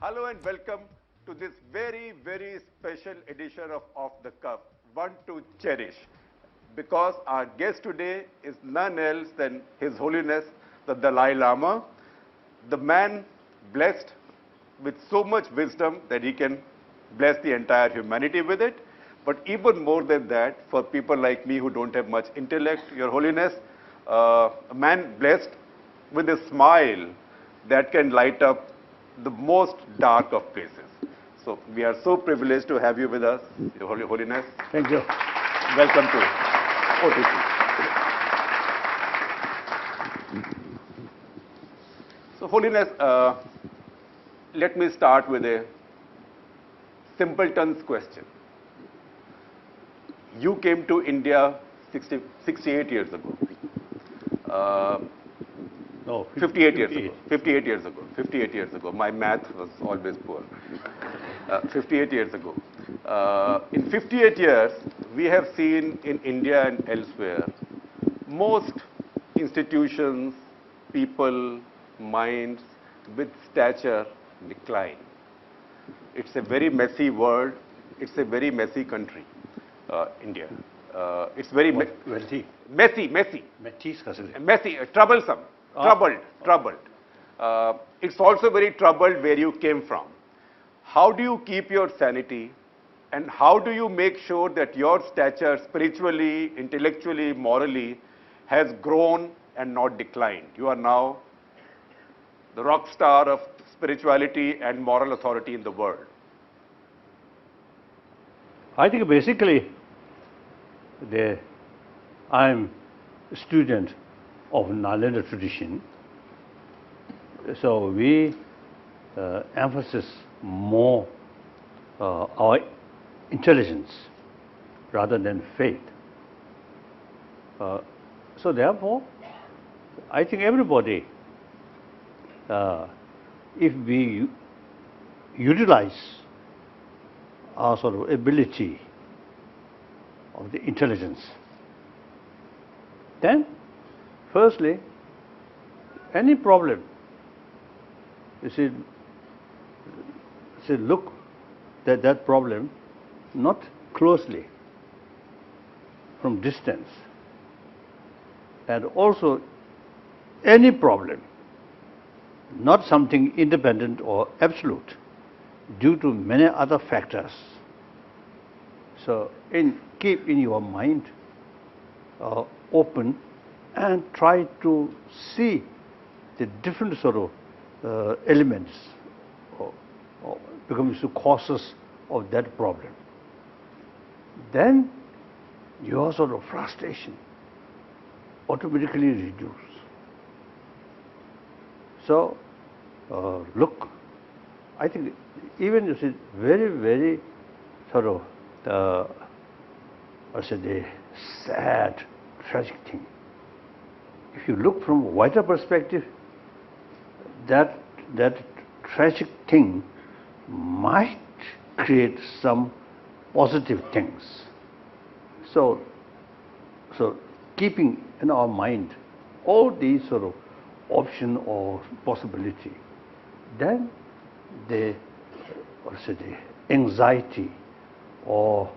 Hello and welcome to this very, very special edition of Off the Cuff, one to cherish. Because our guest today is none else than His Holiness, the Dalai Lama, the man blessed with so much wisdom that he can bless the entire humanity with it. But even more than that, for people like me who don't have much intellect, Your Holiness, a man blessed with a smile that can light up the most dark of places. So we are so privileged to have you with us, Your Holiness. Thank you. Welcome to OTC. So Holiness, let me start with a simpleton's question. You came to India 68 years ago. No, 58 years ago. 58 years ago. 58 years ago. My math was always poor. 58 years ago. In 58 years, we have seen in India and elsewhere, most institutions, people, minds with stature decline. It's a very messy world. It's a very messy country, India. It's very messy, troublesome. Troubled. It's also very troubled where you came from. How do you keep your sanity, and how do you make sure that your stature spiritually, intellectually, morally has grown and not declined? You are now the rock star of spirituality and moral authority in the world. I think basically I'm a student of Nalanda tradition, so we emphasize more our intelligence rather than faith. So therefore, I think everybody, if we utilize our sort of ability of the intelligence, then firstly, any problem, you see look at that problem not closely, from distance, and also any problem, not something independent or absolute, due to many other factors. So keep in your mind open and try to see the different sort of elements or becomes the causes of that problem. Then your sort of frustration automatically reduces. So look, I think even you see very, very sort of the sad, tragic thing. If you look from a wider perspective, that tragic thing might create some positive things. So keeping in our mind all these sort of option or possibility, then the anxiety or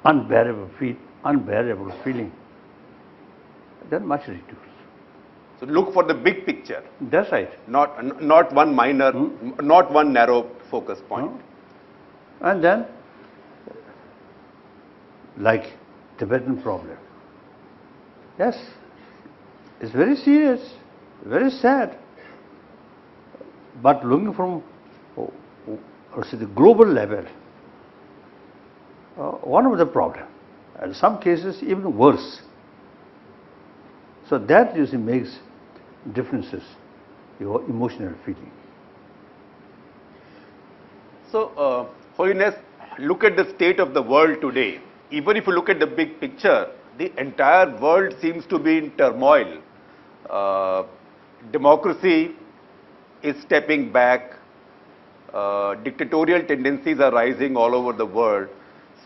unbearable feeling, then much reduced. So look for the big picture. That's right. Not one minor, not one narrow focus point. And then, like Tibetan problem. Yes, it's very serious, very sad. But looking from the global level, one of the problem, in some cases even worse. So that you see makes differences, your emotional feeling. So, Holiness, look at the state of the world today. Even if you look at the big picture, the entire world seems to be in turmoil. Democracy is stepping back. Dictatorial tendencies are rising all over the world.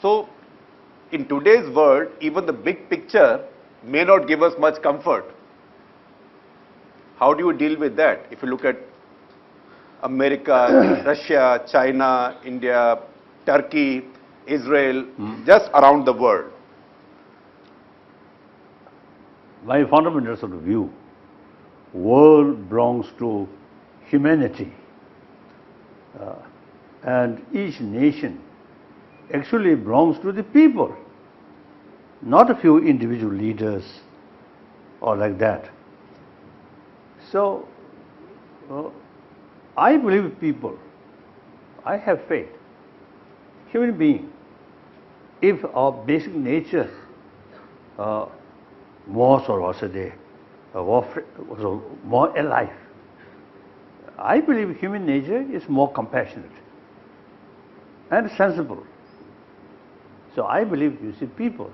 So, in today's world, even the big picture may not give us much comfort. How do you deal with that? If you look at America, Russia, China, India, Turkey, Israel, just around the world? My fundamental sort of view, world belongs to humanity. And each nation actually belongs to the people, not a few individual leaders or like that. So, I believe people, I have faith, human being, if our basic nature more sort of more alive. I believe human nature is more compassionate and sensible. So I believe, you see, people.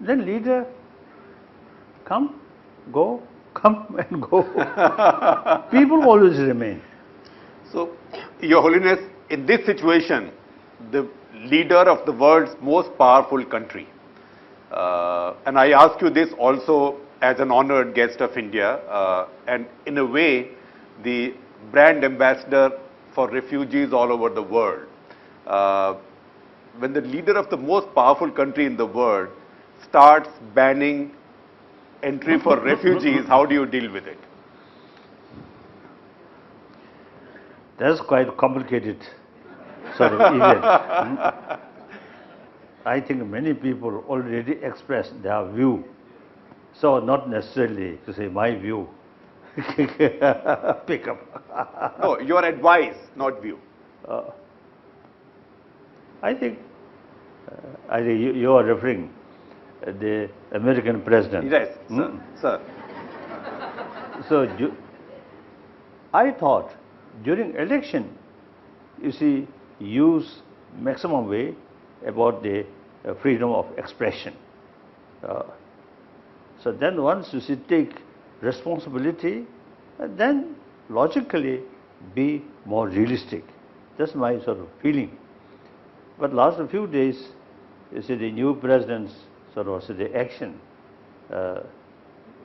Then leader, come, go, come and go. People always remain. So, Your Holiness, in this situation, the leader of the world's most powerful country, and I ask you this also as an honored guest of India, and in a way, the brand ambassador for refugees all over the world. When the leader of the most powerful country in the world starts banning entry for refugees, how do you deal with it? That's quite a complicated sort of event. I think many people already expressed their view. So not necessarily to say my view. Pick up. No, your advice, not view. I think you are referring the American president. Yes, sir. So I thought during election, you see, use maximum way about the freedom of expression. So then once you see take responsibility, then logically be more realistic. That's my sort of feeling. But last few days, you see the new president's sort of the action,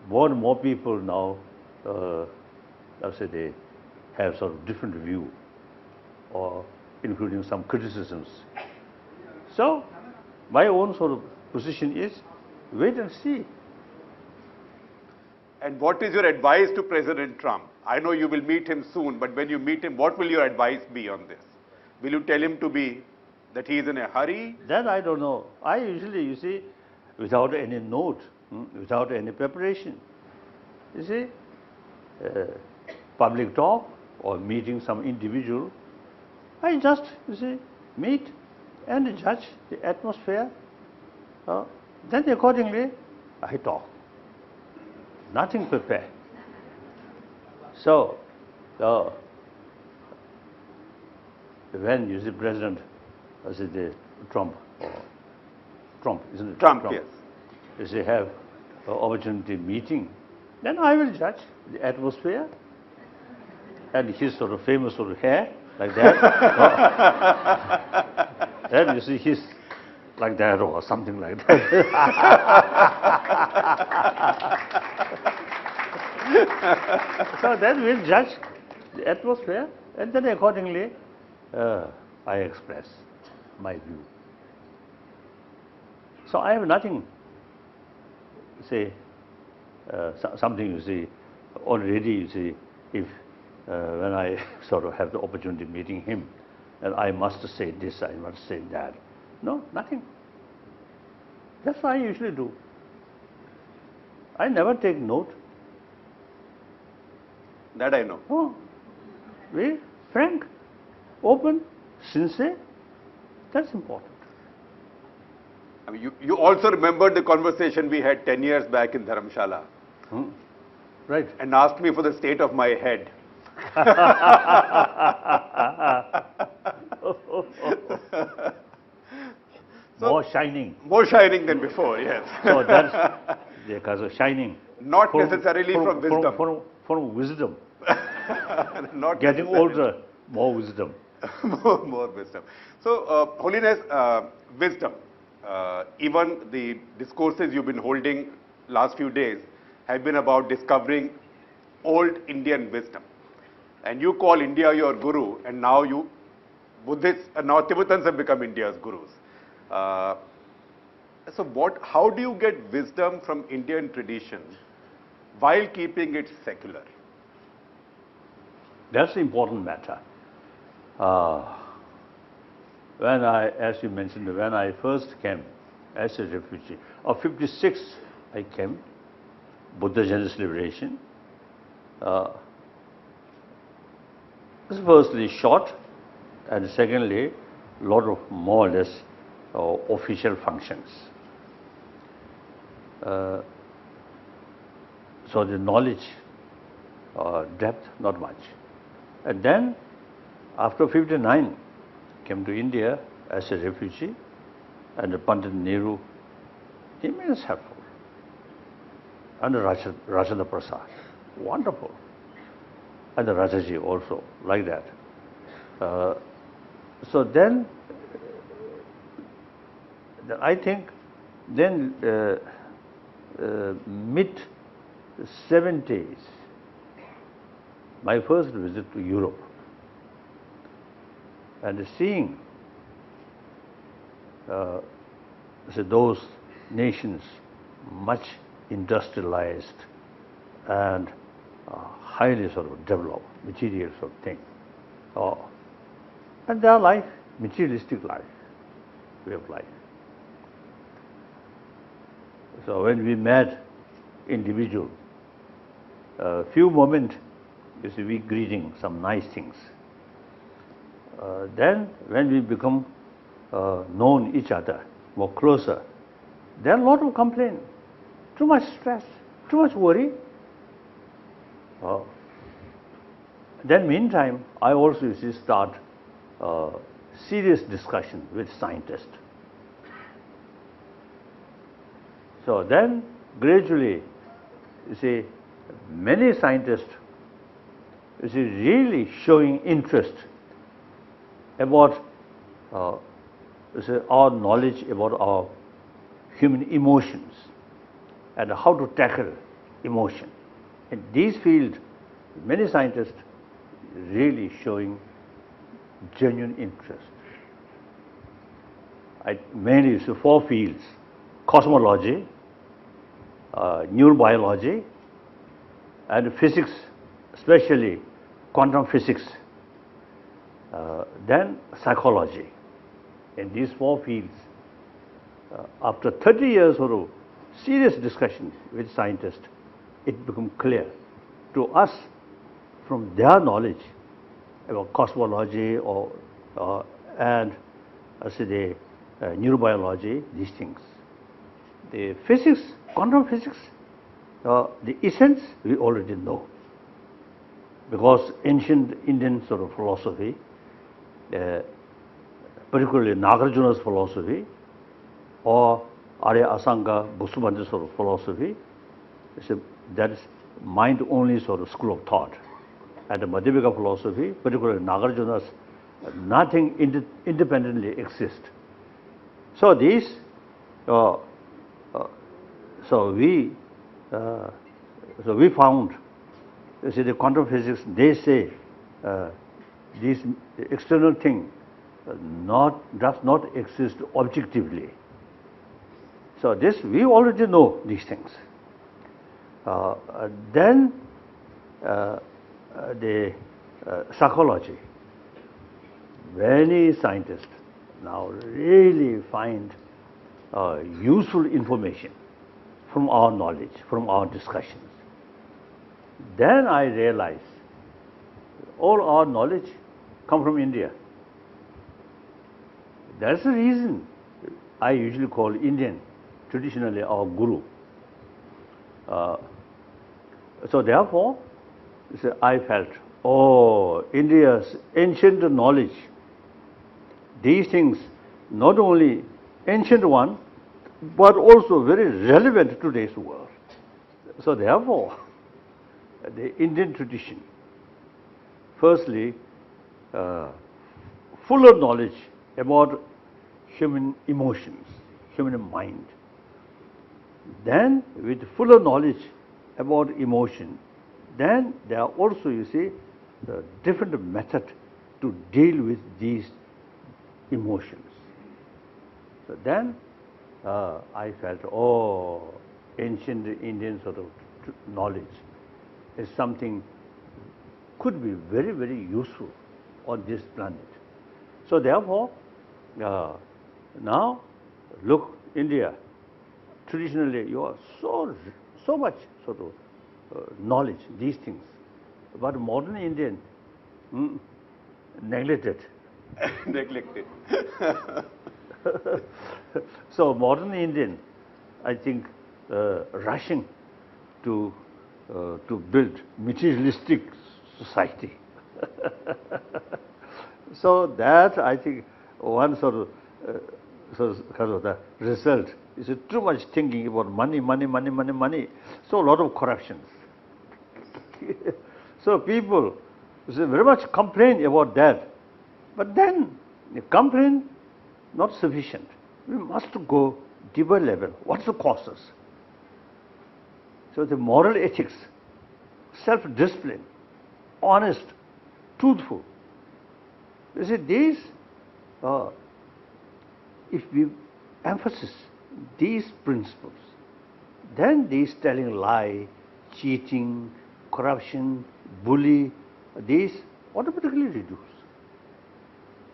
more and more people now, they have sort of different view, or including some criticisms. So my own sort of position is wait and see. And what is your advice to President Trump? I know you will meet him soon, but when you meet him, what will your advice be on this? Will you tell him that he is in a hurry? That I don't know. I usually, you see, without any note, without any preparation, you see, public talk or meeting some individual, I just, you see, meet and judge the atmosphere. Then accordingly, I talk. Nothing prepared. So, when you see President, Trump, isn't it? Trump, yes. If they have an opportunity meeting, then I will judge the atmosphere and his sort of famous sort of hair, like that. Then you see his like that or something like that. So then we'll judge the atmosphere and then accordingly I express my view. So I have nothing, say, something you see, already you see, if when I sort of have the opportunity meeting him, and I must say this, I must say that. No, nothing. That's what I usually do. I never take note. That I know. Oh, very frank, open, sincere. That's important. I mean, you also remember the conversation we had 10 years back in Dharamshala. Right. And asked me for the state of my head. So, more shining. More shining than before, yes. So that's because of shining. Not necessarily from wisdom. From wisdom. Not getting older, more wisdom. more wisdom. So, Holiness, wisdom. Even the discourses you've been holding last few days have been about discovering old Indian wisdom. and you call India your guru, and now you Buddhists, now Tibetans have become India's gurus. So how do you get wisdom from Indian tradition while keeping it secular? That's the important matter. As you mentioned, when I first came as a refugee, of 56 I came, Buddha Jainist liberation. Firstly short, and secondly, a lot of more or less official functions. So the knowledge depth, not much. And then, after 59, came to India as a refugee, and Pandit Nehru, immense helpful. And Rajendra Prasad, wonderful. And the Rajaji also, like that. So then, I think, then mid-70s, my first visit to Europe, and seeing those nations much industrialized and highly sort of developed, material sort of thing. And their life, materialistic life, way of life. So when we met individual, a few moments, you see, we greeting some nice things. Then when we become known each other more closer, there are a lot of complaint, too much stress, too much worry. Then meantime, I also you see, start serious discussion with scientists. So then gradually, you see, many scientists, you see, really showing interest about our knowledge about our human emotions and how to tackle emotion. In these fields, many scientists really showing genuine interest. Mainly so 4 fields: cosmology, neurobiology, and physics, especially quantum physics, then psychology. In these 4 fields, after 30 years of serious discussion with scientists, it became clear to us from their knowledge about cosmology and the neurobiology, these things. The physics, quantum physics, the essence we already know, because ancient Indian sort of philosophy, particularly Nagarjuna's philosophy or Arya Asanga Bhusubandha's sort of philosophy, that is mind-only sort of school of thought. And the Madhyamika philosophy, particularly Nagarjuna's, nothing independently exists. So these, so we found, you see, the quantum physics, they say this external thing does not exist objectively. So this, we already know these things. Then the psychology, many scientists now really find useful information from our knowledge, from our discussions. Then I realized all our knowledge come from India. That's the reason I usually call Indian traditionally our guru. So therefore, I felt, oh, India's ancient knowledge, these things, not only ancient one, but also very relevant to today's world. So therefore, the Indian tradition, firstly, fuller knowledge about human emotions, human mind. Then with fuller knowledge about emotion, then there are also, you see, different method to deal with these emotions. So then I felt, oh, ancient Indian sort of knowledge is something could be very, very useful on this planet. So therefore, now look, India, traditionally you are so much sort of knowledge, these things. But modern Indian, neglected. Neglected. So modern Indian, I think, rushing to build materialistic society. So that, I think, one sort of the result is too much thinking about money. So a lot of corruptions. So people very much complain about that. But then the complaint not sufficient. We must go deeper level. What's the causes? So the moral ethics, self-discipline, honest, truthful. You see, these, if we emphasize these principles, then these telling lie, cheating, corruption, bully, these automatically reduce.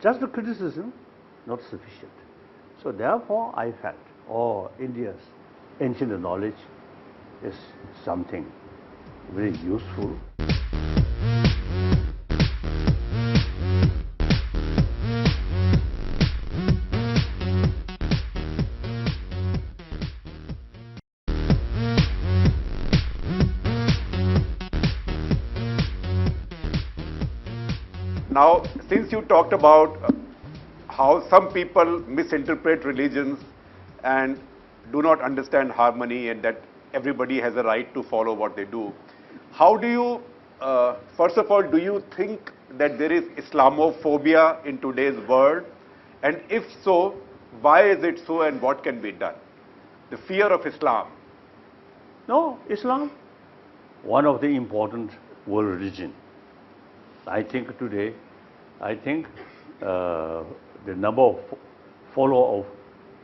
Just the criticism, not sufficient. So therefore, I felt, oh, India's ancient knowledge is something very useful. Now, since you talked about how some people misinterpret religions and do not understand harmony and that everybody has a right to follow what they do, how do you, first of all, do you think that there is Islamophobia in today's world? And if so, why is it so and what can be done? The fear of Islam. No, Islam, one of the important world religion. I think today, the number of follower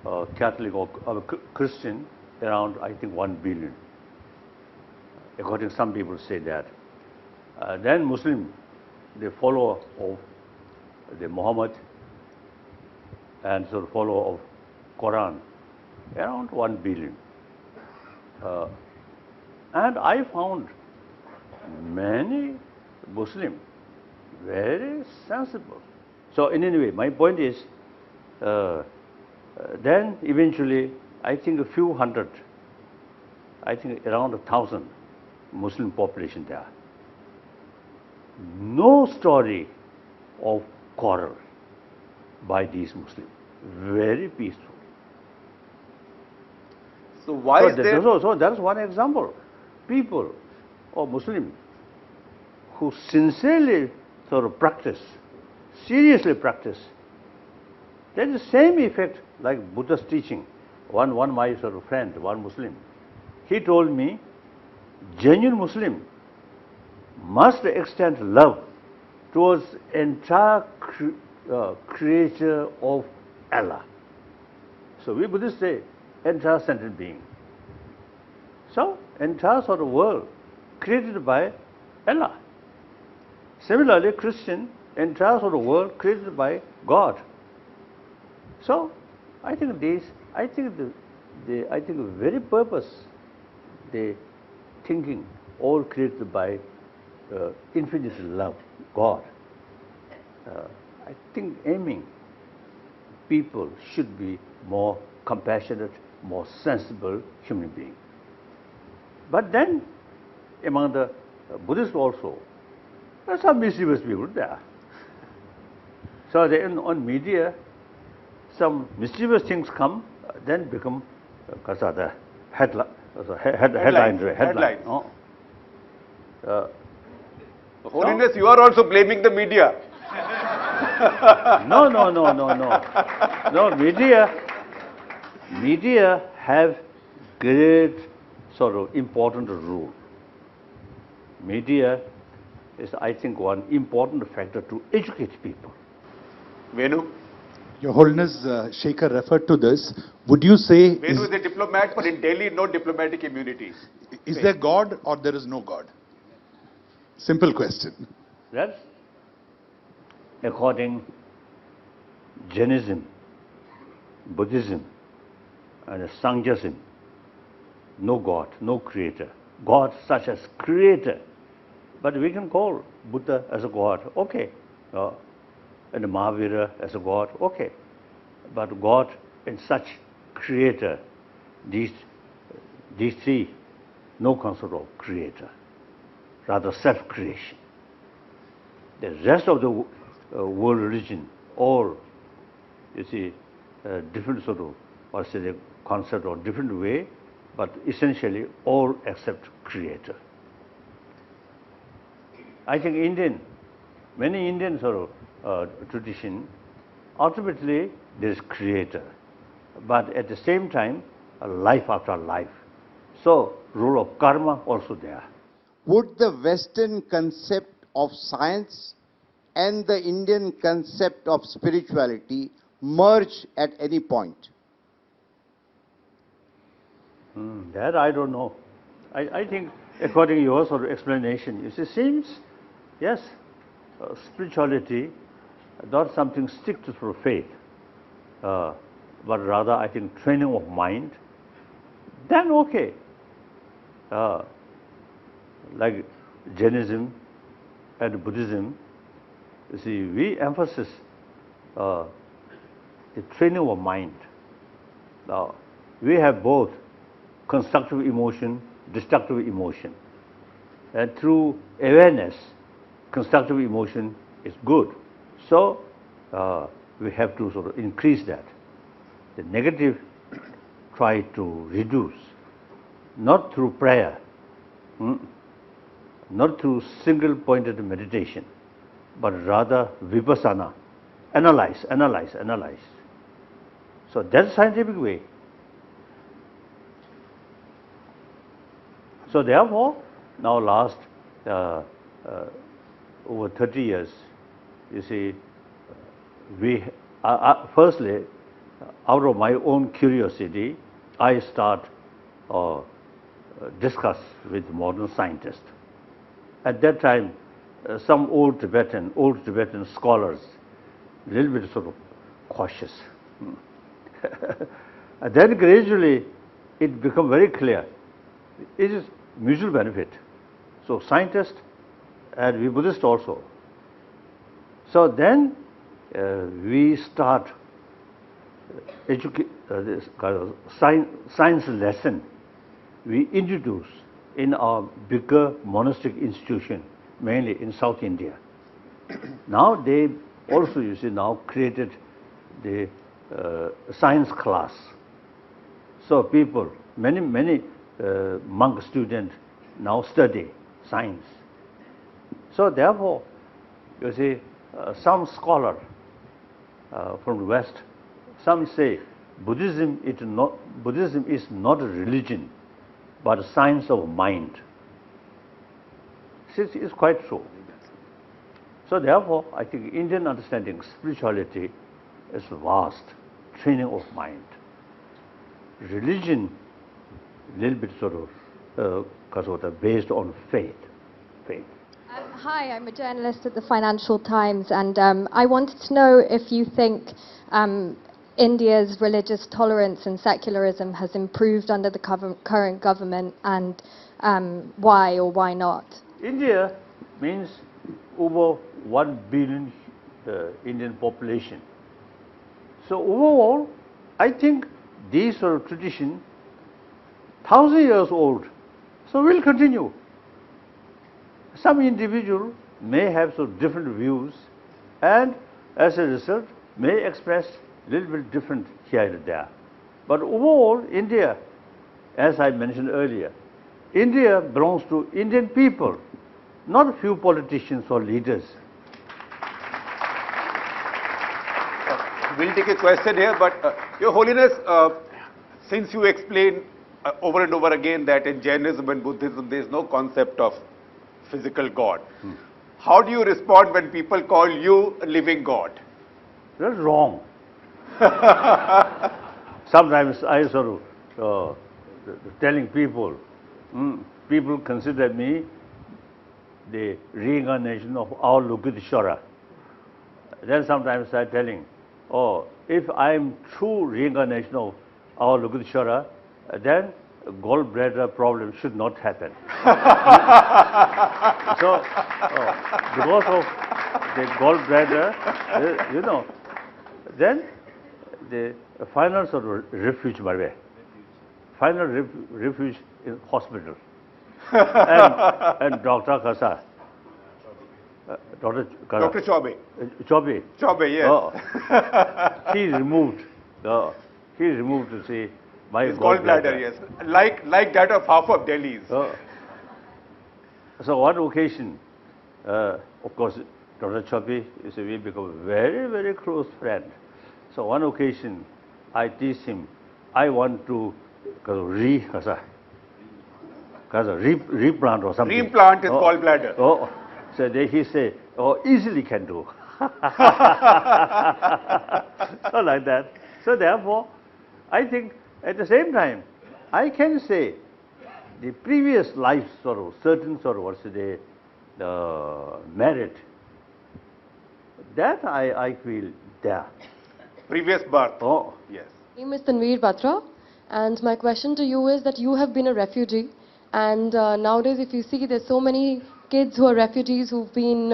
of Catholic or Christian around, I think, 1 billion. According to some people say that. Then Muslim, the follower of the Muhammad and so follower of Quran, around 1 billion. And I found many Muslim very sensible. So in any way, my point is, then eventually, I think a few hundred, I think around 1,000 Muslim population there. No story of quarrel by these Muslims. Very peaceful. So why so is there... So that's one example. People or Muslims who sincerely sort of practice, seriously practice, there is the same effect like Buddha's teaching. One my sort of friend, one Muslim, he told me, genuine Muslim must extend love towards entire creature of Allah. So we Buddhists say entire sentient being. So entire sort of world created by Allah. Similarly, Christian, entire sort of world created by God. So I think the very purpose, the thinking, all created by infinite love, God. I think aiming people should be more compassionate, more sensible human beings. But then, among the Buddhists also, there are some mischievous people there. So on media, some mischievous things come, then become the headline. Headlines. Holiness, you are also blaming the media. No. No, media have great sort of important role. Media is, I think, one important factor to educate people. Venu? Your Holiness, Shekhar referred to this. Would you say... Venu is a diplomat, but in Delhi, no diplomatic immunity. Is there God or there is no God? Simple question. That's according Jainism, Buddhism, and Sankhyaism. No God, no creator. God such as creator. But we can call Buddha as a God, okay. And Mahavira as a God, okay. But God and such creator, these three, no concept of creator, rather self-creation. The rest of the world religion, all, you see, different sort of, or say the concept or different way, but essentially all accept creator. I think many Indian sort of tradition, ultimately there is creator, but at the same time, life after life. So, rule of karma also there. Would the Western concept of science and the Indian concept of spirituality merge at any point? That I don't know. I think, according to your sort of explanation, it seems, yes, spirituality, not something strict to faith, but rather, I think, training of mind, then okay. Like Jainism and Buddhism, you see, we emphasize the training of mind. Now, we have both constructive emotion, destructive emotion. And through awareness, constructive emotion is good. So, we have to sort of increase that. The negative, try to reduce, not through prayer, not through single-pointed meditation, but rather vipassana, analyze. So that's scientific way. So therefore, now last over 30 years, you see, firstly, out of my own curiosity, I start discuss with modern scientists. At that time, some old Tibetan scholars, a little bit sort of cautious. And then gradually, it became very clear. It is mutual benefit. So scientists and we Buddhists also. So then we start this kind of science lesson. We introduce in our bigger monastic institution, mainly in South India. Now they also, you see, now created the science class. So people, many monk students now study science. So therefore, you see, some scholar from the West, some say Buddhism is not a religion, but a science of mind. It's quite true. So therefore, I think Indian understanding spirituality is vast, training of mind. Religion, a little bit sort of based on faith. Hi, I'm a journalist at the Financial Times, and I wanted to know if you think India's religious tolerance and secularism has improved under the current government, and why or why not? India means over 1 billion Indian population. So overall, I think these sort of tradition, 1,000 years old, so will continue. Some individual may have sort of different views, and as a result may express a little bit different here and there. But overall, India, as I mentioned earlier, India belongs to Indian people, not a few politicians or leaders. We'll take a question here, but Your Holiness, since you explained over and over again that in Jainism and Buddhism there is no concept of physical God, How do you respond when people call you a living God? That's wrong. Sometimes I sort of telling people, people consider me the reincarnation of our Lokiteshvara. Then sometimes I telling, oh, if I am true reincarnation of our Lokiteshvara, then gallbladder problem should not happen. So, because of the gallbladder, you know, then the final sort of refuge, by the way, final refuge in hospital. and Dr. Kasa, Dr. Chobe. Chobe. Chobe, yes. He removed to say my gallbladder, yes. Like that of half of Delhi's. So one occasion, of course, Dr. Chobe is we become a very, very close friend. So one occasion, I teach him, I want to replant or something. Replant his gallbladder. So he say, easily can do. So like that. So therefore, I think at the same time, I can say the previous life sort of, certain sort of, what's the merit, that I feel there. Previous birth. Oh. Yes. My name is Tanveer Batra, and my question to you is that you have been a refugee, and nowadays if you see there's so many kids who are refugees who've been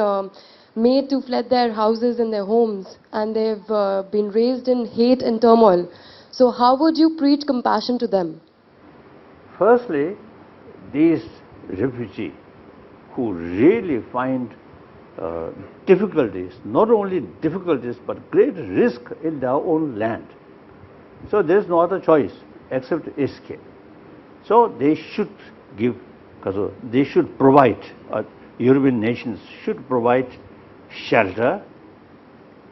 made to fled their houses and their homes, and they've been raised in hate and turmoil. So how would you preach compassion to them? Firstly, these refugees who really find difficulties, not only difficulties but great risk in their own land. So there is no other choice except escape. So they should give, they should provide, European nations should provide shelter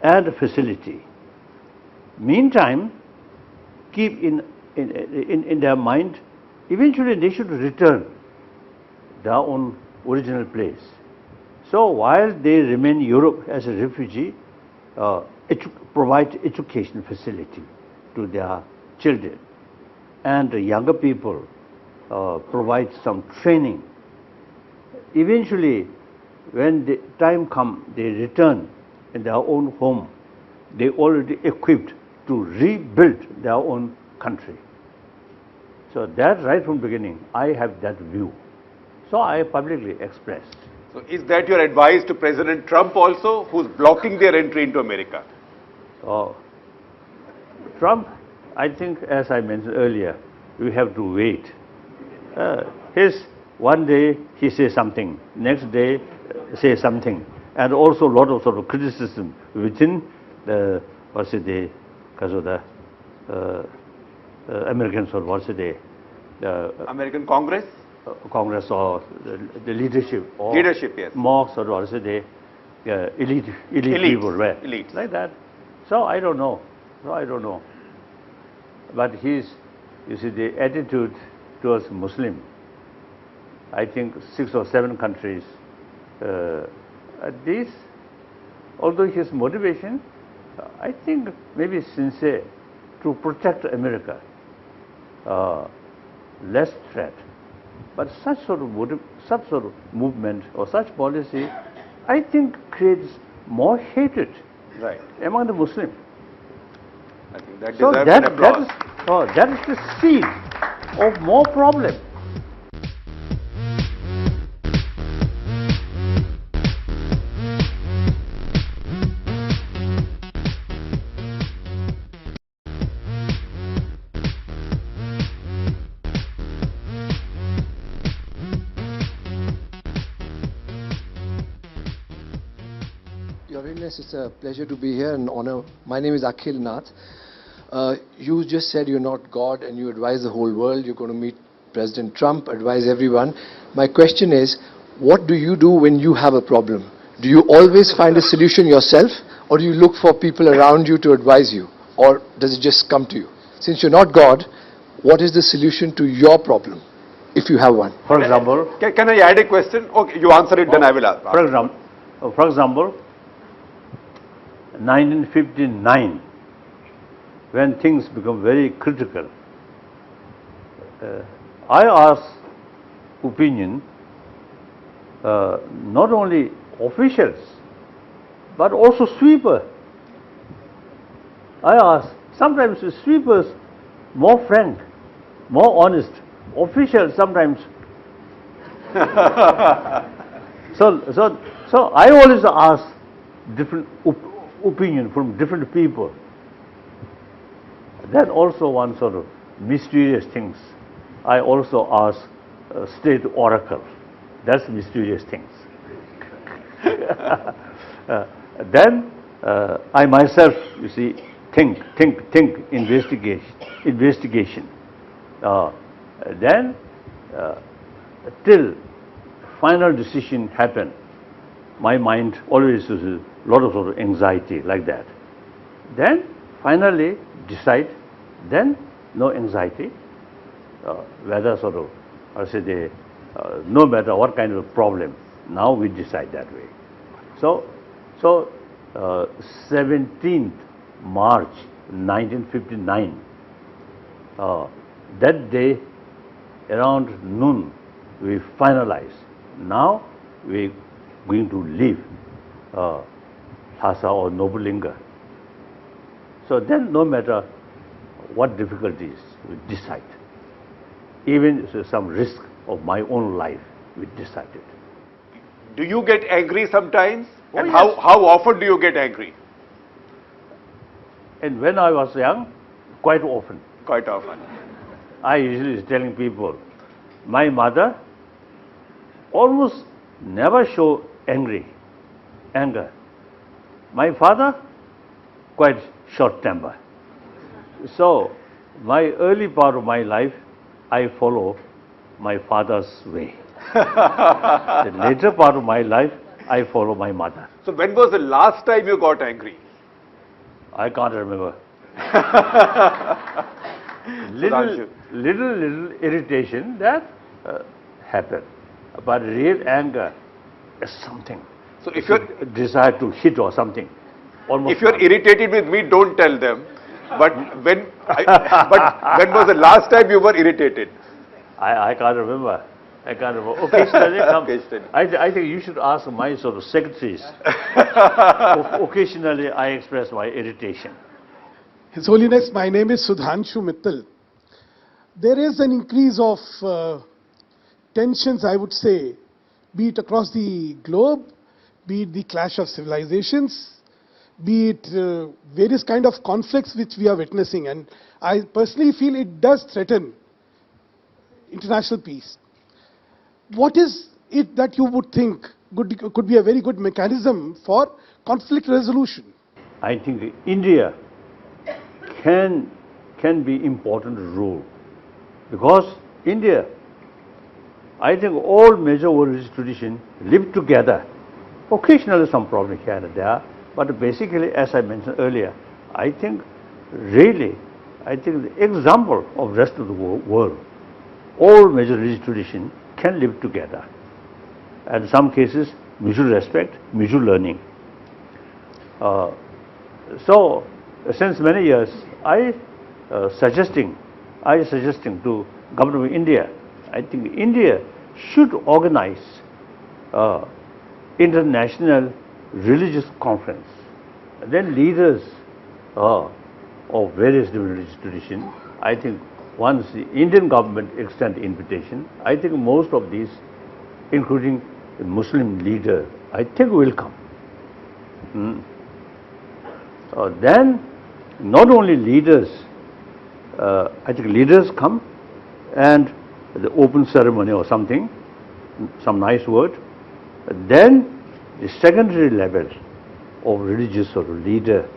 and facility. Meantime, keep in their mind, eventually they should return their own original place. So while they remain in Europe as a refugee, provide education facility to their children, and the younger people provide some training. Eventually, when the time comes, they return in their own home. They already equipped to rebuild their own country. So that right from the beginning, I have that view. So I publicly expressed. So is that your advice to President Trump also, who's blocking their entry into America? Trump, I think, as I mentioned earlier, we have to wait. One day he says something, next day says something, and also a lot of sort of criticism within the American sort of American Congress? Congress or the leadership, or leadership, yes. More sort of elite people, right? Elites. Like that. So I don't know. But you see, the attitude towards Muslim, I think 6 or 7 countries, these, although his motivation, I think maybe sincere, to protect America, less threat. But such sort of movement or such policy, I think creates more hatred among the Muslims. I think that so deserves an applause. That is the seed of more problem. Your Holiness, it's a pleasure to be here and honor. My name is Akhil Nath. You just said you're not God and you advise the whole world. You're going to meet President Trump, advise everyone. My question is, what do you do when you have a problem? Do you always find a solution yourself, or do you look for people around you to advise you? Or does it just come to you? Since you're not God, what is the solution to your problem, if you have one? For example, can I add a question? Okay, you answer it, then I will ask. For example, 1959, when things become very critical, I asked opinion not only officials but also sweeper. I asked, sometimes the sweepers more frank, more honest, officials sometimes. So I always ask different opinion from different people. That also one sort of mysterious things. I also ask state oracle. That's mysterious things. Then I myself, you see, think, investigation. Then till final decision happen, my mind always is a lot of sort of anxiety like that. Then finally decide, then no anxiety, whether sort of, no matter what kind of problem, now we decide that way. So 17th March 1959, that day around noon we finalize. Now we going to leave Lhasa or Nobulinga. So then no matter what difficulties, we decide. Even some risk of my own life, we decided. Do you get angry sometimes? Oh, and yes. how often do you get angry? And when I was young, quite often. Quite often. I usually is telling people, my mother almost never show anger. My father, quite short temper. So, my early part of my life, I follow my father's way. The later part of my life, I follow my mother. So when was the last time you got angry? I can't remember. little irritation that happened, but real anger is something. So if you're desire to hit or something, almost. If you're irritated with me, don't tell them. But when was the last time you were irritated? I can't remember. Occasionally, Occasionally. I think you should ask my sort of secretaries. Occasionally, I express my irritation. His Holiness, my name is Sudhanshu Mittal. There is an increase of tensions, I would say, be it across the globe, be it the clash of civilizations, be it various kind of conflicts which we are witnessing. And I personally feel it does threaten international peace. What is it that you would think could be a very good mechanism for conflict resolution? I think India can be important role, because India, I think all major world religious traditions live together. Occasionally some problem here and there, but basically, as I mentioned earlier, I think the example of rest of the world, all major religious traditions can live together. And in some cases, mutual respect, mutual learning. So, since many years, I suggesting to Government of India, I think India should organize international religious conference. Then leaders of various different religious traditions, I think once the Indian government extend invitation, I think most of these, including the Muslim leader, I think will come. Then not only leaders, I think leaders come and the open ceremony or something, some nice word. Then the secondary level of religious or leader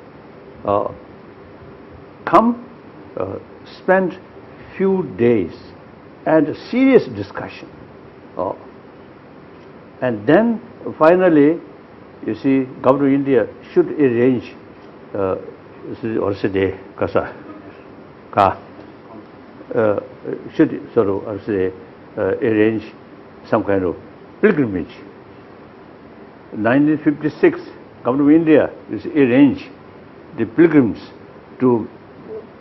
come, spend few days and serious discussion. And then finally, you see, Government of India should arrange should sort of arrange some kind of pilgrimage 1956, Government of India is arranged the pilgrims to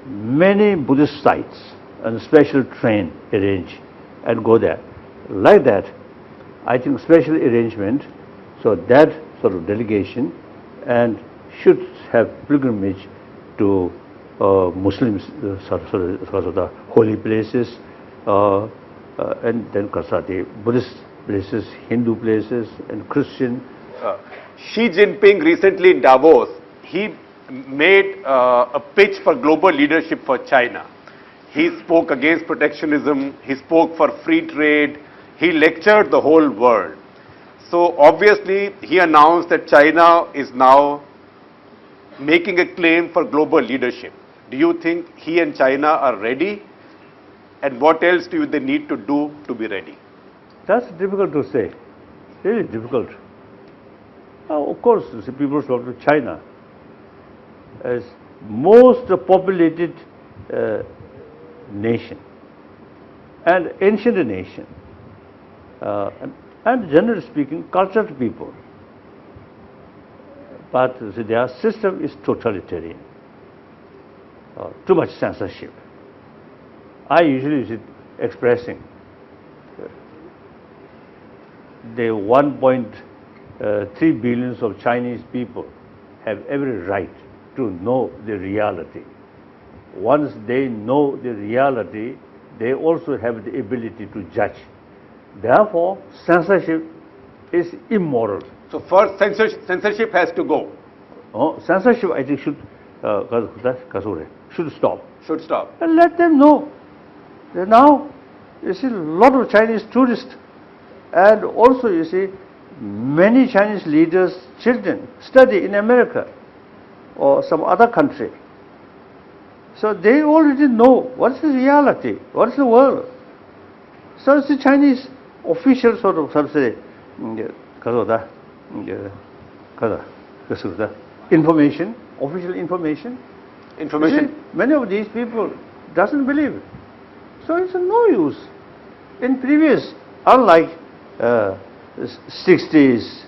many Buddhist sites and special train arrange and go there. Like that, I think special arrangement, so that sort of delegation and should have pilgrimage to Muslims, sort of the holy places, and then the Buddhist places, Hindu places, and Christian. Xi Jinping recently in Davos, he made a pitch for global leadership for China. He spoke against protectionism, he spoke for free trade, he lectured the whole world. So obviously he announced that China is now making a claim for global leadership. Do you think he and China are ready? And what else do they need to do to be ready? That's difficult to say, really difficult. Of course, the people talk to China as most populated nation and ancient nation, and generally speaking, cultured people. But their system is totalitarian, too much censorship. I usually is expressing the 1.3 billion of Chinese people have every right to know the reality. Once they know the reality, they also have the ability to judge. Therefore, censorship is immoral. So first censorship has to go. Censorship, I think, should stop. Should stop. And let them know. Now, you see, a lot of Chinese tourists, and also, you see, many Chinese leaders' children study in America or some other country. So they already know what's the reality, what's the world. So it's the Chinese official sort of information, official information. Information. See, many of these people doesn't believe it. So it's no use. In previous, unlike 60s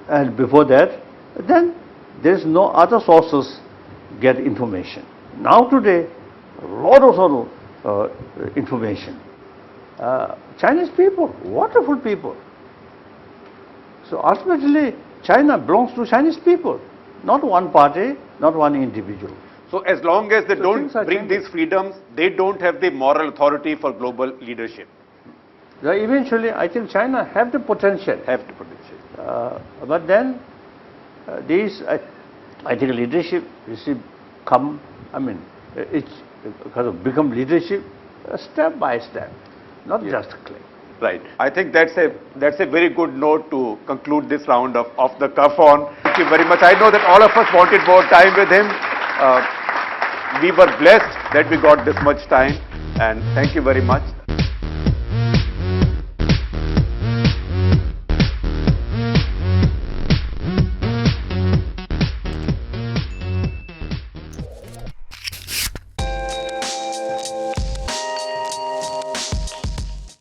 and before that, then there's no other sources get information. Now today, a lot of sort of information. Chinese people, wonderful people. So ultimately, China belongs to Chinese people, not one party, not one individual. So as long as they don't bring these freedoms, they don't have the moral authority for global leadership. Eventually, I think China have the potential. But then, these, I think leadership should come, it's kind of become leadership step by step, not just claim. Right. I think that's a very good note to conclude this round of Off the Cuff on. Thank you very much. I know that all of us wanted more time with him. We were blessed that we got this much time, and thank you very much.